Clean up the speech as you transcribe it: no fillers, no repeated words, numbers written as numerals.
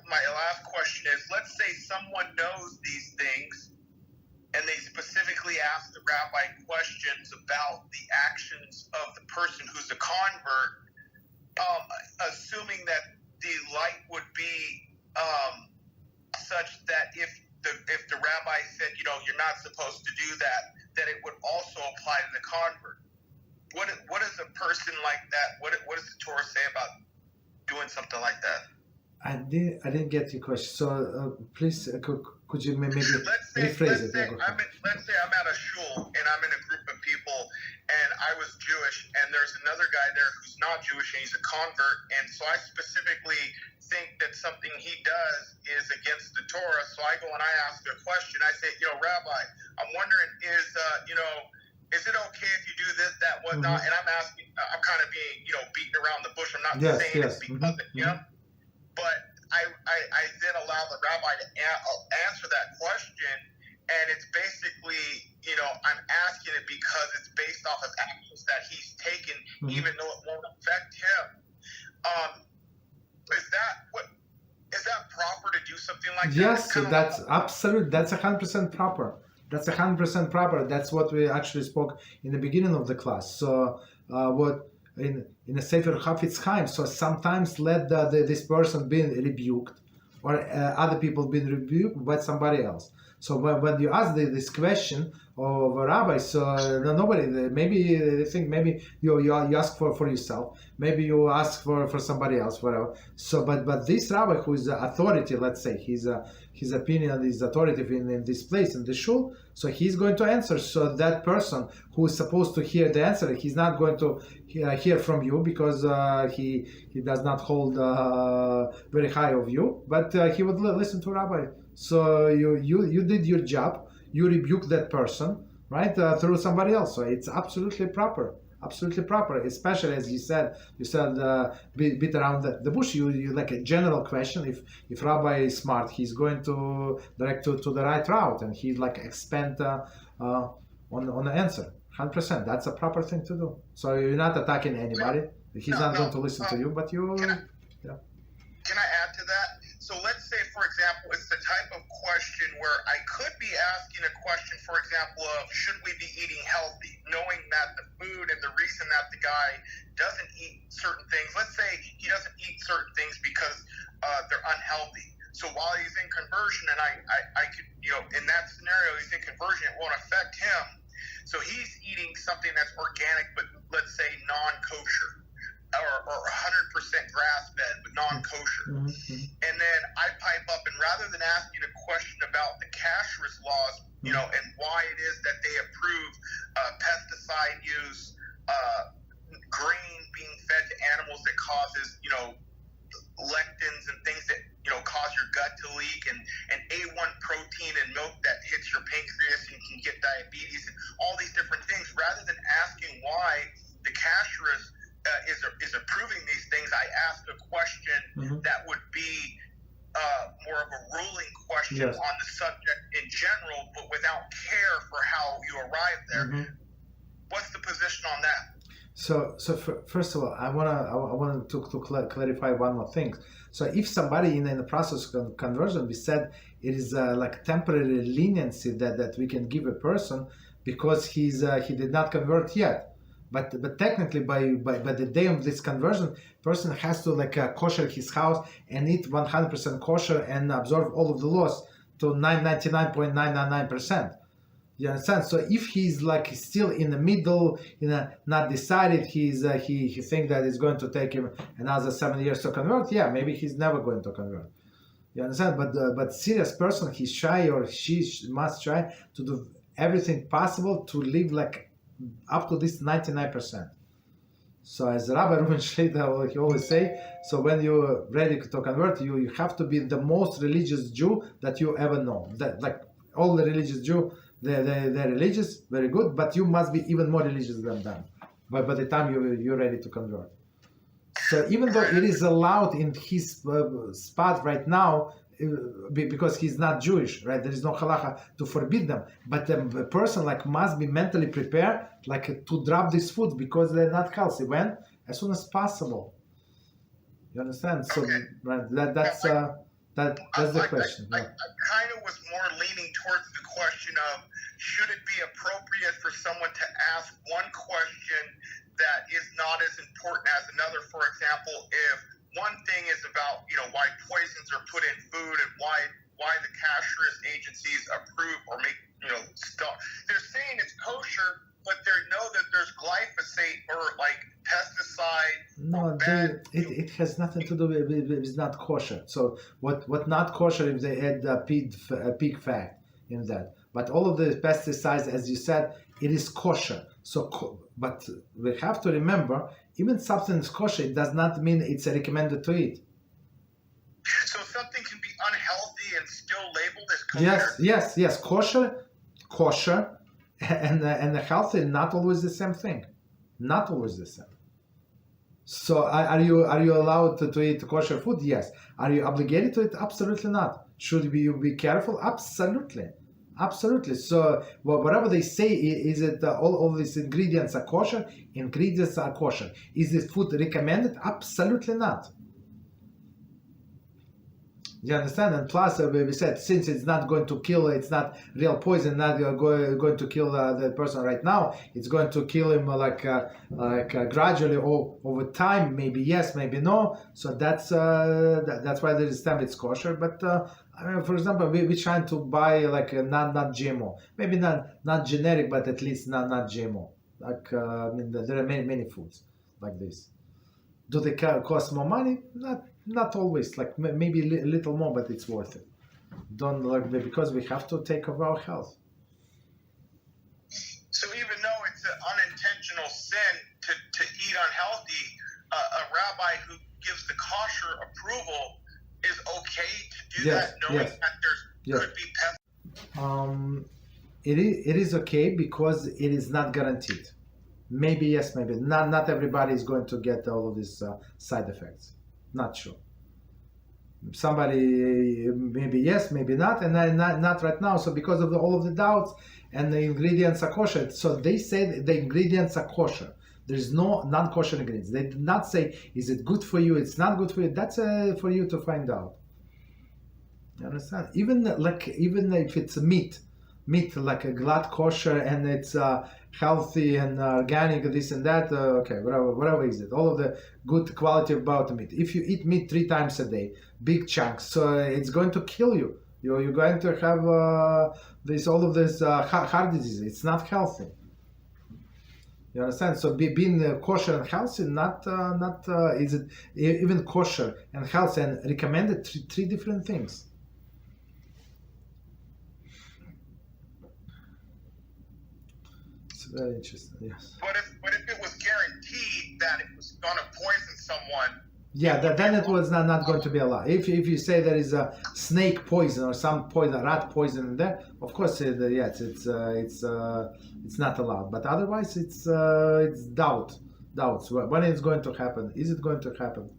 my last question is, let's say someone knows these things and they specifically ask the rabbi questions about the actions of the person who's a convert, assuming that the light would be such that if the rabbi said, you're not supposed to do that, that it would also apply to the convert. What is a person like that? What does the Torah say about doing something like that? I didn't get your question. So please, could you maybe rephrase it? Let's say I'm at a shul and I'm in a group of people and I was Jewish and there's another guy there who's not Jewish and he's a convert, and so I specifically think that something he does is against the Torah. So I go and I ask a question. I say, Rabbi, I'm wondering, is it okay if you do this, that, whatnot? And I'm asking, I'm kind of being, beating around the bush. I'm not saying it's because but I then allow the rabbi to answer that question, and it's basically, I'm asking it because it's based off of actions that he's taken, even though it won't affect him. Is that proper to do something like that? Yes, that's absolute. That's 100% proper. That's 100% proper. That's what we actually spoke in the beginning of the class. So what in a Sefer Chafetz Chaim. So sometimes let this person be rebuked, or other people being rebuked by somebody else. So when you ask this question of a rabbi, so nobody, maybe they think maybe you ask for yourself, maybe you ask for somebody else, whatever. So but this rabbi who is the authority, let's say his opinion is authoritative in this place, in the shul, so he's going to answer. So that person who is supposed to hear the answer, he's not going to hear from you because he does not hold very high of you, but he would listen to rabbi. So you did your job, you rebuked that person, right, through somebody else. So it's absolutely proper, especially as you said beat around the bush. You like a general question. If rabbi is smart, he's going to direct to the right route, and he like expand on the answer. 100%. That's a proper thing to do. So you're not attacking anybody. He's not going to listen to you, but you. Can I add to that? So let's say, for example, it's the type of question where I could be asking a question, for example, of should we be eating healthy, knowing that the food and the reason that the guy doesn't eat certain things, let's say he doesn't eat certain things because they're unhealthy. So while he's in conversion, and I could, in that scenario, he's in conversion, it won't affect him. So he's eating something that's organic, but let's say non-kosher. Or 100% grass-fed, but non-kosher. And then I pipe up, and rather than asking a question about the kashrus laws, and why it is that they approve pesticide use, grain being fed to animals that causes, lectins and things that, cause your gut to leak, and A1 protein in milk that hits your pancreas and can get diabetes, and all these different things, rather than asking why the kashrus is approving these things, I asked a question that would be more of a ruling question on the subject in general, but without care for how you arrive there. What's the position on that? So first of all, I want to clarify one more thing. So if somebody in the process of conversion, we said it is like temporary leniency that we can give a person because he did not convert yet. But technically, by the day of this conversion, person has to kosher his house and eat 100% kosher and absorb all of the laws to 99.999%. You understand? So if he's still in the middle, not decided, he think that it's going to take him another 7 years to convert. Yeah, maybe he's never going to convert. You understand? But serious person, he's shy or she must try to do everything possible to live up to this 99%. So as Rabbi Reuben Shleita, he always say, so when you're ready to convert, you have to be the most religious Jew that you ever know. That all the religious Jew, they're religious, very good, but you must be even more religious than them by the time you're ready to convert. So even though it is allowed in his spot right now, because he's not Jewish, right? There is no halacha to forbid them. But a person must be mentally prepared, to drop these foods because they're not healthy. When? As soon as possible. You understand? So right, that's That's the question. I kind of was more leaning towards the question of, should it be appropriate for someone to ask one question that is not as important as another? For example, if one thing is about, why poisons are put in food and why the cashless agencies approve or make, stuff. They're saying it's kosher, but they know that there's glyphosate or like pesticide. No, it has nothing to do with it's not kosher. So what not kosher if they add pig fat in that. But all of the pesticides, as you said, it is kosher. So, but we have to remember, even substance kosher, it does not mean it's recommended to eat. So something can be unhealthy and still labeled as kosher? Yes. Kosher, and healthy, not always the same thing. Not always the same. So are you allowed to eat kosher food? Yes. Are you obligated to it? Absolutely not. Should you be careful? Absolutely. So whatever they say, is it all of these ingredients are kosher? Ingredients are kosher. Is this food recommended? Absolutely not. You understand? And plus, we said, since it's not going to kill, it's not real poison, not going to kill the person right now. It's going to kill him like gradually over time. Maybe yes, maybe no. So that's why they stamp it's kosher. But for example, we're trying to buy like not GMO, maybe not generic, but at least not GMO. Like there are many foods like this. Do they cost more money? Not always. Like maybe a little more, but it's worth it. Don't because we have to take care of our health. So even though it's an unintentional sin to eat unhealthy, a rabbi who gives the kosher approval is okay to do that, knowing that there could be pests. It is okay because it is not guaranteed. Maybe yes, maybe not everybody is going to get all of these side effects. Not sure. Somebody maybe yes, maybe not, and not right now. So because of all of the doubts, and the ingredients are kosher, so they say the ingredients are kosher. There's no non-kosher ingredients. They did not say is it good for you, it's not good for you. That's for you to find out. You understand? Even if it's meat like a glad kosher and it's healthy and organic, this and that, okay, whatever is it, all of the good quality about the meat. If you eat meat 3 times a day, big chunks, so it's going to kill you. You're going to have all of this heart disease. It's not healthy. You understand? So being kosher and healthy, not is it even kosher and healthy and recommended three different things. Very interesting, yes. But if it was guaranteed that it was going to poison someone, then it was not going to be allowed. If you say there is a snake poison or some poison, rat poison in there, of course, yes, it's not allowed. But otherwise, it's doubts. When it's going to happen? Is it going to happen?